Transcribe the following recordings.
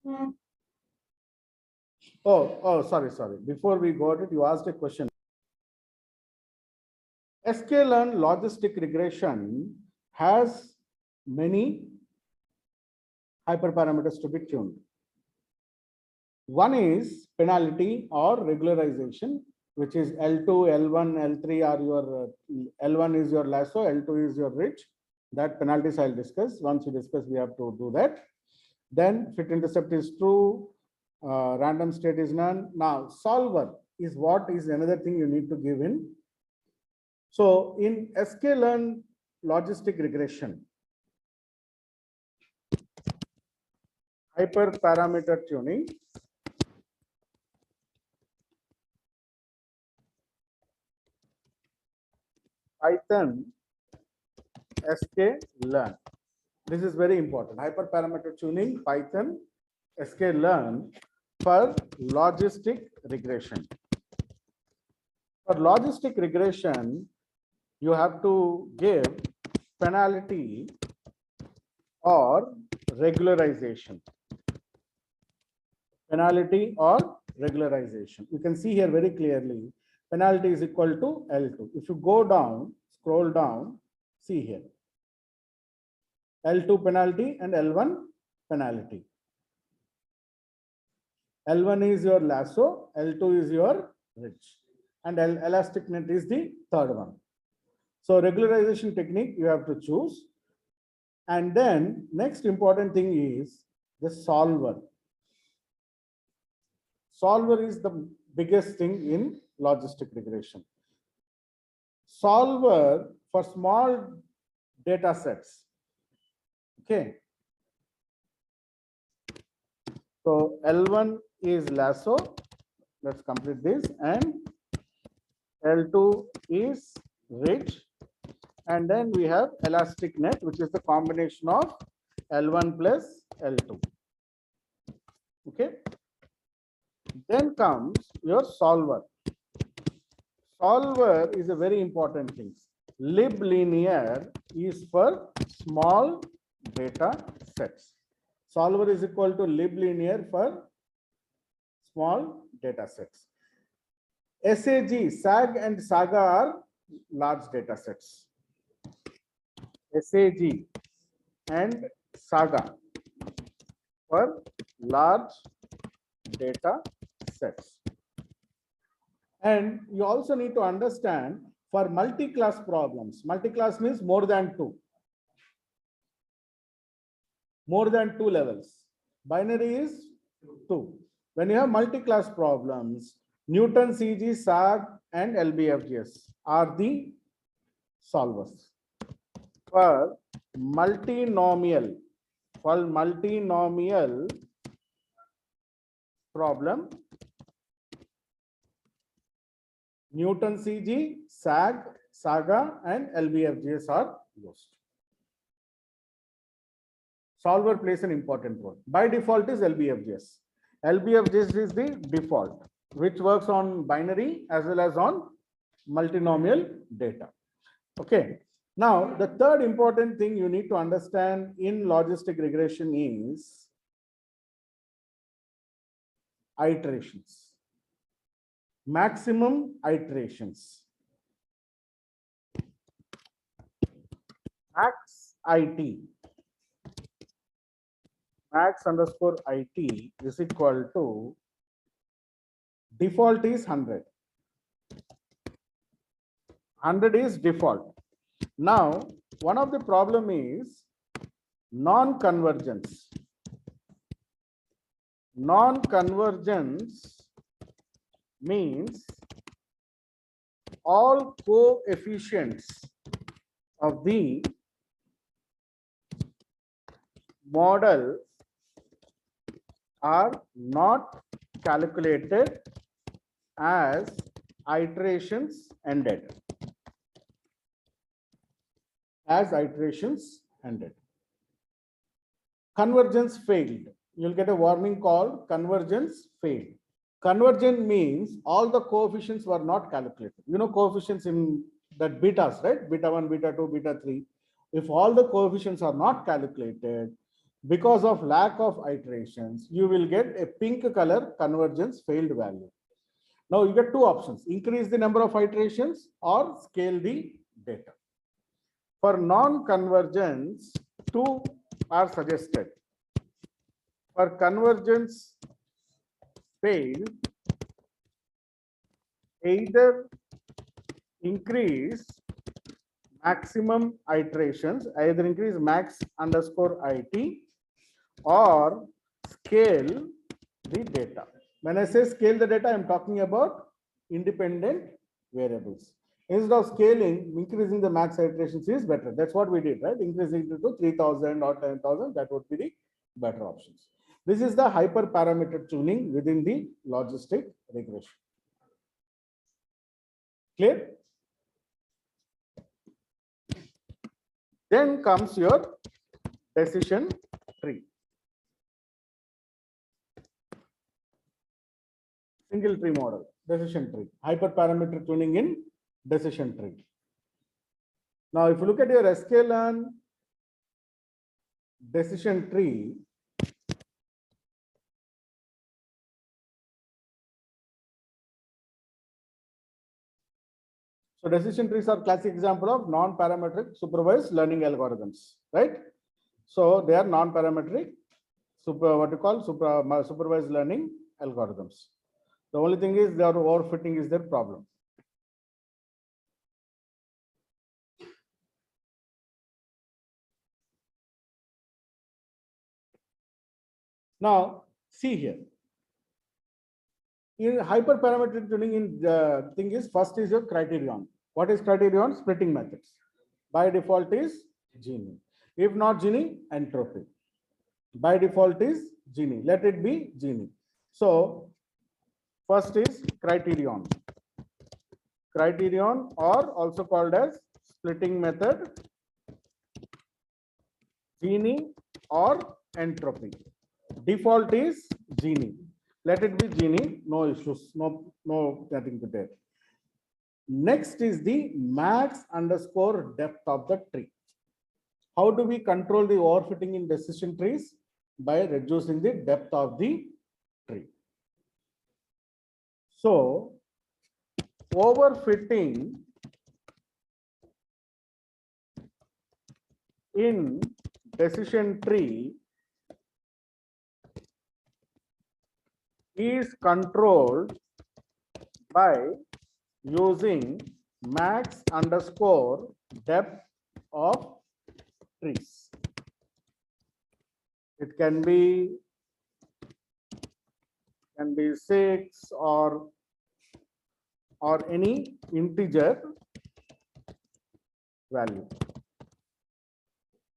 Sorry. Before we go to it, you asked a question. sklearn logistic regression has many hyperparameters to be tuned. One is penalty or regularization, which is L2, L1, L3 are your L1 is your lasso, L2 is your ridge. That penalties I'll discuss. Once we discuss, we have to do that. Then fit intercept is true, random state is none. Now solver is what is another thing you need to give in. So in sklearn logistic regression, hyperparameter tuning, Python sklearn. This is very important. Hyperparameter tuning, Python sklearn for logistic regression. For logistic regression, you have to give penalty or regularization. Penalty or regularization. You can see here very clearly, penalty is equal to L2. If you go down, scroll down, see here. L2 penalty and L1 penalty. L1 is your lasso, L2 is your ridge, and elastic net is the third one. So regularization technique you have to choose. And then next important thing is the solver. Solver is the biggest thing in logistic regression. Solver for small data sets. Okay. So L1 is lasso. Let's complete this. And L2 is ridge. And then we have elastic net, which is the combination of L1 plus L2. Okay. Then comes your solver. Solver is a very important thing. Liblinear is for small data sets. Solver is equal to liblinear for small data sets. SAG and Saga are large data sets. SAG and Saga for large data sets. And you also need to understand for multi-class problems. Multi-class means more than two. More than two levels. Binary is two. When you have multi-class problems, Newton CG, SAG, and LBFGS are the solvers. For multinomial problem, Newton CG, SAG, Saga, and LBFGS are used. Solver plays an important role. By default is LBFGS. LBFGS is the default, which works on binary as well as on multinomial data. Okay. Now, the third important thing you need to understand in logistic regression is iterations. Maximum iterations. Max IT. Max underscore IT is equal to default is 100. 100 is default. Now, one of the problem is non-convergence. Non-convergence means all coefficients of the model are not calculated as iterations ended. As iterations ended. Convergence failed. You'll get a warning called convergence failed. Convergent means all the coefficients were not calculated. You know coefficients in that betas, right? Beta 1, beta 2, beta 3. If all the coefficients are not calculated, because of lack of iterations, you will get a pink color convergence failed value. Now you get two options: increase the number of iterations or scale the data. For non-convergence, two are suggested. For convergence failed, either increase maximum iterations, either increase max underscore IT or scale the data. When I say scale the data, I'm talking about independent variables. Instead of scaling, increasing the max iterations is better. That's what we did, right? Increasing it to 3000 or 10,000, that would be the better options. This is the hyperparameter tuning within the logistic regression. Clear? Then comes your decision tree. Single tree model, decision tree, hyperparameter tuning in decision tree. Now, if you look at your sklearn decision tree, so decision trees are classic example of non-parametric supervised learning algorithms, right? So they are non-parametric supervised learning algorithms. The only thing is their overfitting is their problem. Now, see here. In hyperparametric tuning, in the thing is first is your criterion. What is criterion? Splitting methods. By default is Gini. If not Gini, entropy. By default is Gini. Let it be Gini. So first is criterion. Criterion, or also called as splitting method, Gini or entropy. Default is Gini. Let it be Gini, no issues, no nothing to there. Next is the max underscore depth of the tree. How do we control the overfitting in decision trees? By reducing the depth of the tree. So, overfitting in decision tree is controlled by using max underscore depth of trees. It can be 6 or any integer value.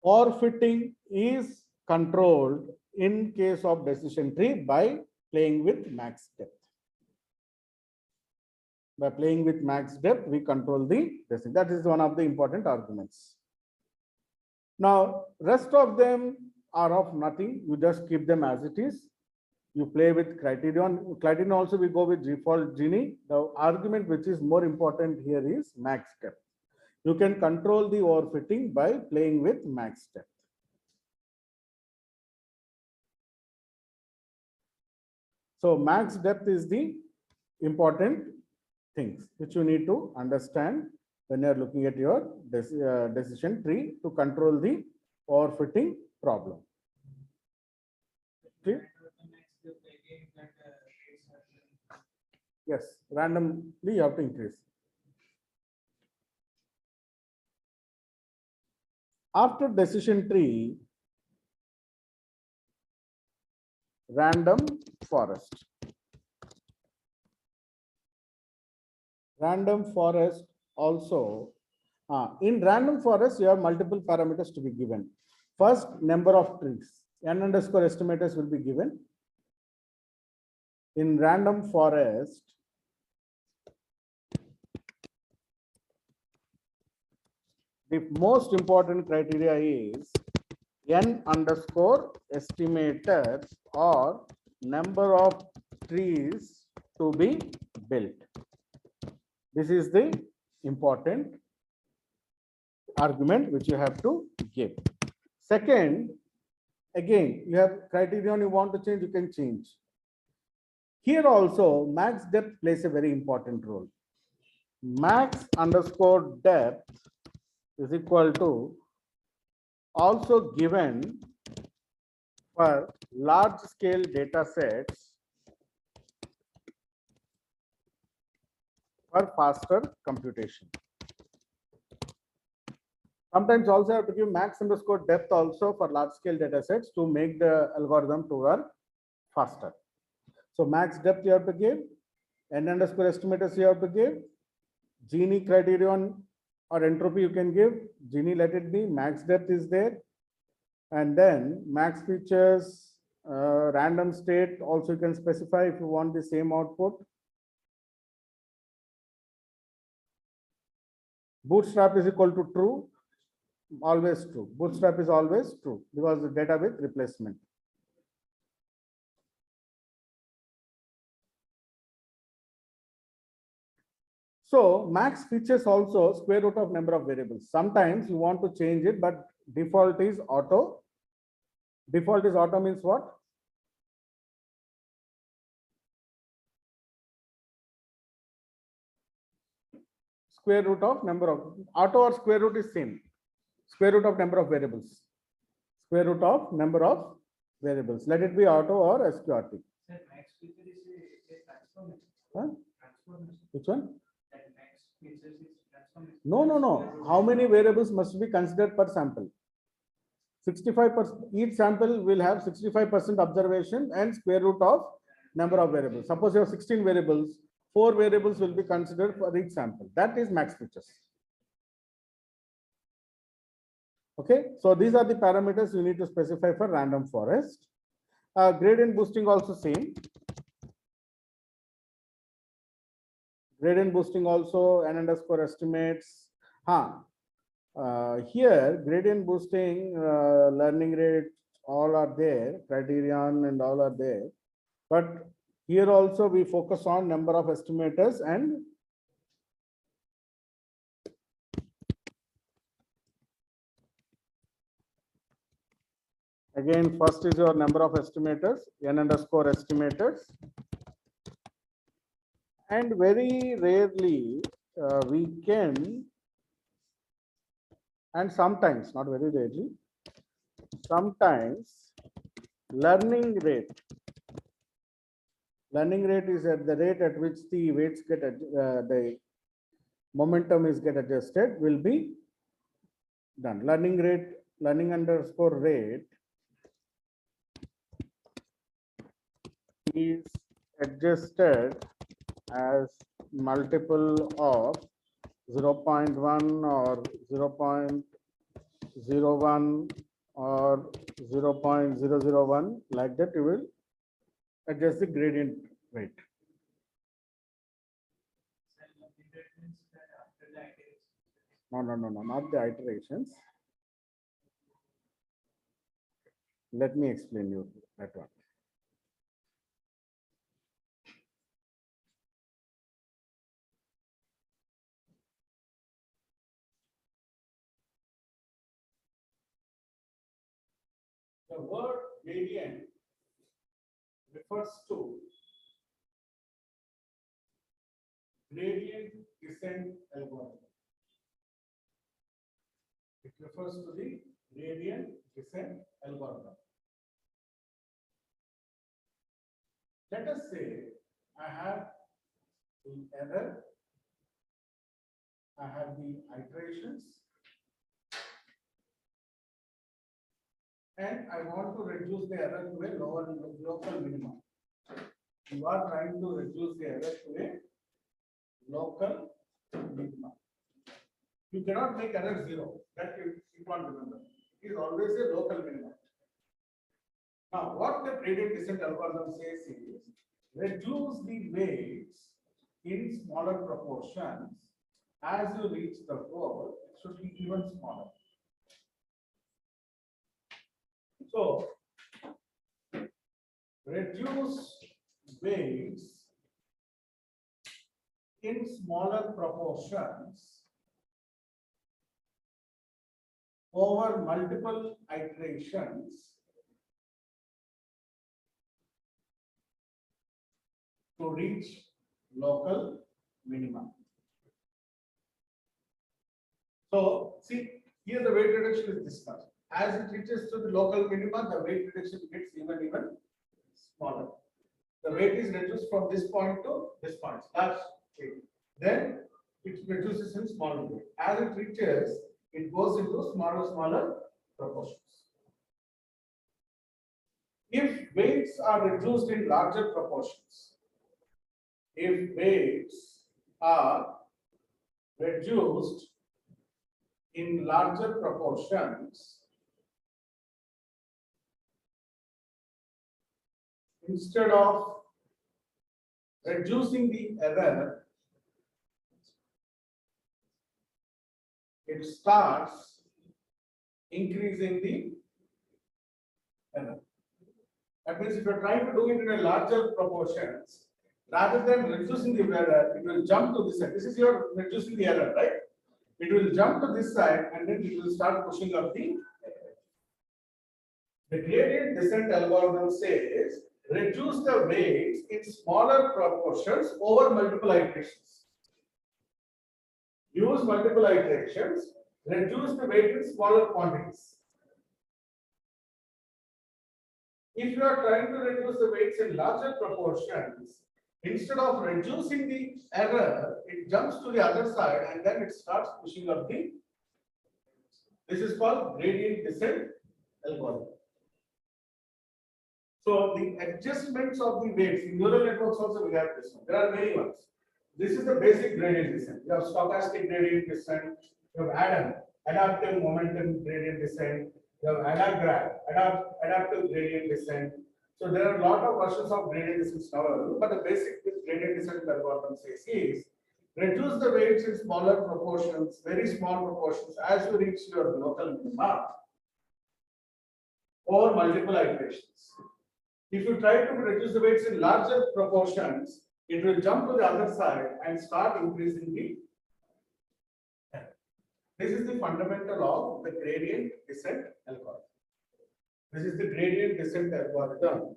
Overfitting is controlled in case of decision tree by playing with max depth. By playing with max depth, we control the decision. That is one of the important arguments. Now, rest of them are of nothing. You just keep them as it is. You play with criterion. Criterion also we go with default Gini. The argument which is more important here is max depth. You can control the overfitting by playing with max depth. So max depth is the important things which you need to understand when you are looking at your decision tree to control the overfitting problem. Okay. Yes, randomly you have to increase. After decision tree, random forest. Random forest also, in random forest, you have multiple parameters to be given. First, number of trees, n underscore estimators will be given. In random forest, the most important criteria is n underscore estimators or number of trees to be built. This is the important argument which you have to give. Second, Again, you have criterion you want to change, you can change. Here also, max depth plays a very important role. Max underscore depth is equal to also given for large scale data sets for faster computation. Sometimes also have to give max underscore depth also for large scale data sets to make the algorithm to work faster. So max depth you have to give, n underscore estimators you have to give, Gini criterion or entropy you can give, Gini let it be, max depth is there, and then max features, random state also you can specify if you want the same output. Bootstrap is equal to true, always true. Bootstrap is always true because the data with replacement. So max features also square root of number of variables. Sometimes you want to change it, but default is auto. Default is auto means what? Square root of number of auto or square root is same. Square root of number of variables. Square root of number of variables. Let it be auto or SQRT. Huh? Which one? No. How many variables must be considered per sample? 65%. Each sample will have 65% observation and square root of number of variables. Suppose you have 16 variables, 4 variables will be considered for each sample. That is max features. Okay, so these are the parameters you need to specify for random forest. Gradient boosting also same. Gradient boosting also n underscore estimates. Here gradient boosting, learning rate, all are there, criterion and all are there. But here also we focus on number of estimators and again first is your number of estimators, n underscore estimators. And very rarely we can, and sometimes, not very rarely, sometimes learning rate. Learning rate is at the rate at which the weights get the momentum is get adjusted will be done. Learning rate, learning underscore rate is adjusted as multiple of 0.1 or 0.01 or 0.001, like that you will adjust the gradient rate. No, not the iterations. Let me explain you that one. The word gradient refers to gradient descent algorithm. It refers to the gradient descent algorithm. Let us say I have the error, I have the iterations, and I want to reduce the error to a lower local minimum. You are trying to reduce the error to a local minimum. You cannot make error 0. That you can't remember. It is always a local minimum. Now, what the gradient descent algorithm says is reduce the weights in smaller proportions. As you reach the goal, it should be even smaller. So, reduce weights in smaller proportions over multiple iterations to reach local minima. So see, here the weight reduction is this much. As it reaches to the local minima, the weight reduction gets even smaller. The weight is reduced from this point to this point. That's it. Then it reduces in smaller weight. As it reaches, it goes into smaller proportions. If weights are reduced in larger proportions, if weights are reduced in larger proportions, instead of reducing the error, it starts increasing the error. That means if you're trying to do it in a larger proportions, rather than reducing the error, it will jump to this side. This is your reducing the error, right? It will jump to this side and then it will start pushing up the error. The gradient descent algorithm says reduce the weights in smaller proportions over multiple iterations. Use multiple iterations, reduce the weight in smaller quantities. If you are trying to reduce the weights in larger proportions, instead of reducing the error, it jumps to the other side and then it starts pushing up the. This is called gradient descent algorithm. So the adjustments of the weights in neural networks also we have this one. There are many ones. This is the basic gradient descent. You have stochastic gradient descent. You have adaptive momentum gradient descent. You have adaptive gradient descent. So there are a lot of versions of gradient descent now, but the basic gradient descent algorithm says is reduce the weights in smaller proportions, very small proportions, as you reach your local minima or multiple iterations. If you try to reduce the weights in larger proportions, it will jump to the other side and start increasing the error. This is the fundamental of the gradient descent algorithm. This is the gradient descent algorithm,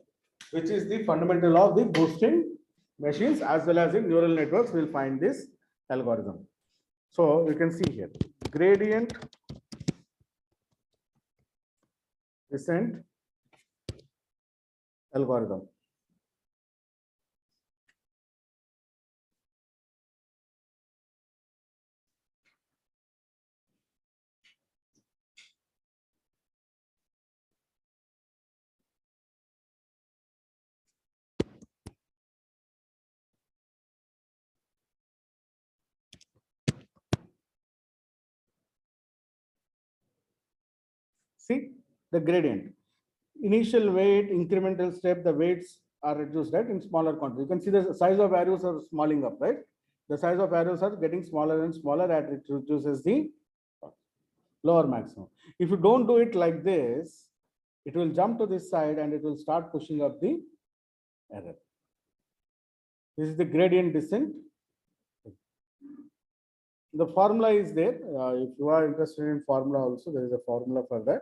which is the fundamental of the boosting machines as well as in neural networks. We'll find this algorithm. So you can see here gradient descent algorithm. See the gradient. Initial weight, incremental step, the weights are reduced, right, in smaller quantity. You can see the size of arrows are smalling up, right? The size of arrows are getting smaller and smaller as it reduces the lower maximum. If you don't do it like this, it will jump to this side and it will start pushing up the error. This is the gradient descent. The formula is there. If you are interested in formula also, there is a formula for that.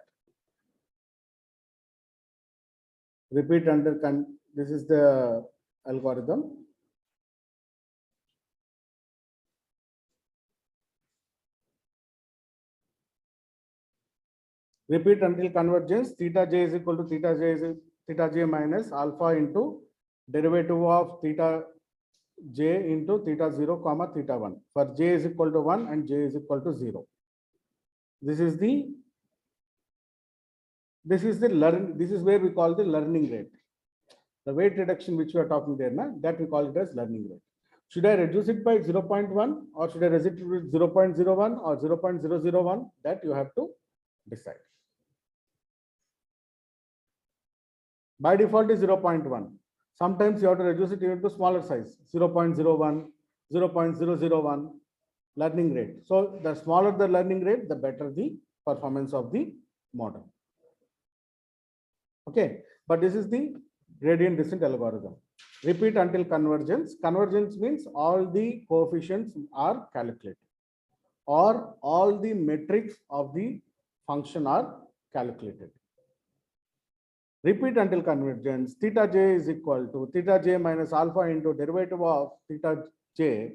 Repeat under, this is the algorithm. Repeat until convergence, theta j is equal to theta j minus alpha into derivative of theta j into theta 0 comma theta 1 for j is equal to 1 and j is equal to 0. This is where we call the learning rate. The weight reduction which we are talking there, that we call it as learning rate. Should I reduce it by 0.1 or should I reduce it with 0.01 or 0.001? That you have to decide. By default is 0.1. Sometimes you have to reduce it even to smaller size, 0.01, 0.001 learning rate. So the smaller the learning rate, the better the performance of the model. Okay, but this is the gradient descent algorithm. Repeat until convergence. Convergence means all the coefficients are calculated or all the metrics of the function are calculated. Repeat until convergence. Theta j is equal to theta j minus alpha into derivative of theta j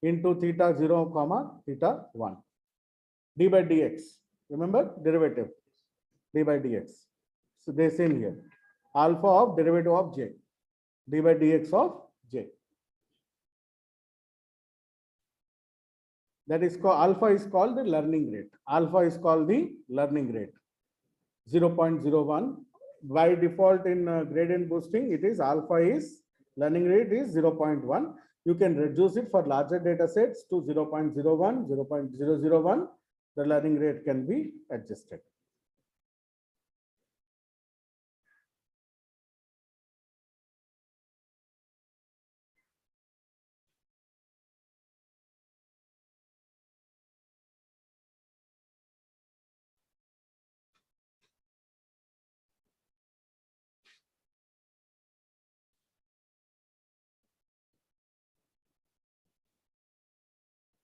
into theta 0 comma theta 1. D by dx. Remember derivative d by dx. So they same here. Alpha of derivative of j. D by dx of j. That is called alpha is called the learning rate. Alpha is called the learning rate. 0.01. By default in gradient boosting, it is alpha is learning rate is 0.1. You can reduce it for larger data sets to 0.01, 0.001. The learning rate can be adjusted.